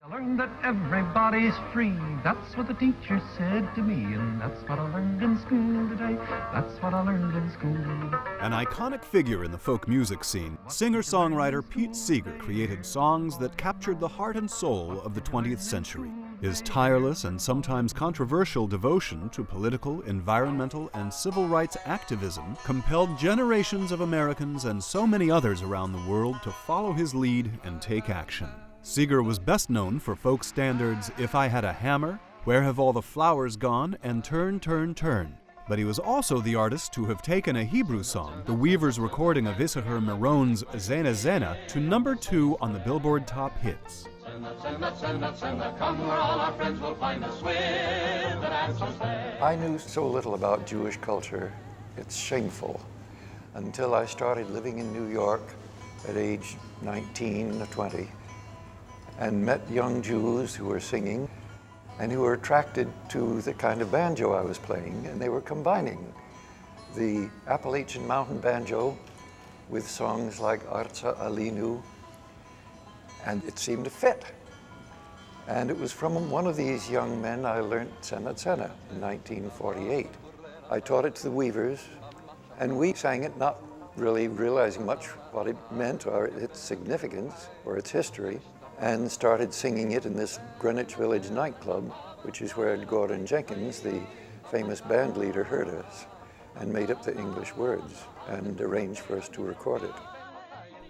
I learned that everybody's free. That's what the teacher said to me, and that's what I learned in school today. That's what I learned in school. An iconic figure in the folk music scene, singer-songwriter Pete Seeger created songs that captured the heart and soul of the 20th century. His tireless and sometimes controversial devotion to political, environmental, and civil rights activism compelled generations of Americans and so many others around the world to follow his lead and take action. Seeger was best known for folk standards If I Had a Hammer, Where Have All the Flowers Gone, and Turn, Turn, Turn. But he was also the artist to have taken a Hebrew song, the Weavers' recording of Issachar Miron's Tzena, Tzena, to number 2 on the Billboard Top Hits. Come where all our friends will find us with the dancers there. I knew so little about Jewish culture, it's shameful, until I started living in New York at age 19 or 20 and met young Jews who were singing and who were attracted to the kind of banjo I was playing, and they were combining the Appalachian mountain banjo with songs like Arza Alinu, and it seemed to fit. And it was from one of these young men I learned Tzena, Tzena in 1948. I taught it to the Weavers, and we sang it not really realizing much what it meant or its significance or its history, and started singing it in this Greenwich Village nightclub, which is where Gordon Jenkins, the famous band leader, heard us and made up the English words and arranged for us to record it.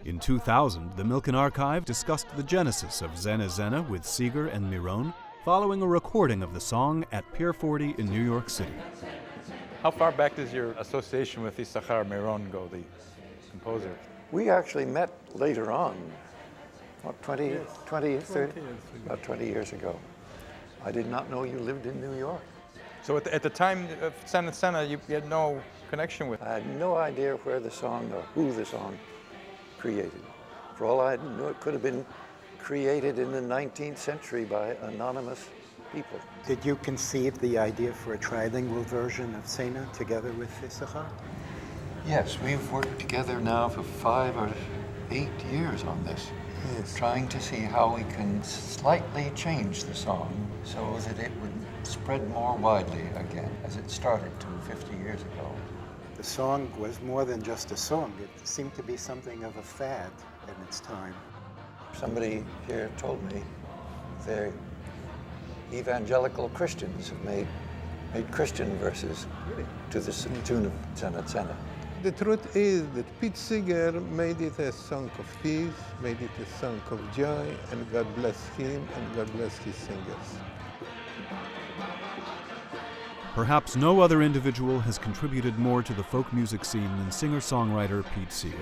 In 2000, the Milken Archive discussed the genesis of Tzena, Tzena with Seeger and Miron, following a recording of the song at Pier 40 in New York City. How far back does your association with Issachar Miron go, the composer? We actually met later on, what, 30? About 20 years ago. I did not know you lived in New York. So at the time of Tzena, Tzena, you had no connection with it? I had no idea where the song or who the song created. For all I knew, it could have been created in the 19th century by anonymous people. Did you conceive the idea for a trilingual version of Tzena together with Issachar? Yes, we've worked together now for 5 or 8 years on this, trying to see how we can slightly change the song so that it would spread more widely again, as it started to 50 years ago. The song was more than just a song. It seemed to be something of a fad in its time. Somebody here told me the evangelical Christians have made Christian verses to the tune of Tzena, Tzena. The truth is that Pete Seeger made it a song of peace, made it a song of joy, and God bless him and God bless his singers. Perhaps no other individual has contributed more to the folk music scene than singer-songwriter Pete Seeger.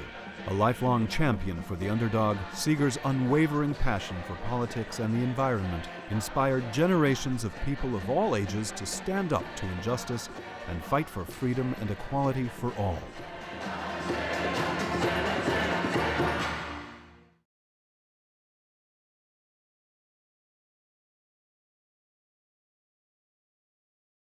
A lifelong champion for the underdog, Seeger's unwavering passion for politics and the environment inspired generations of people of all ages to stand up to injustice and fight for freedom and equality for all.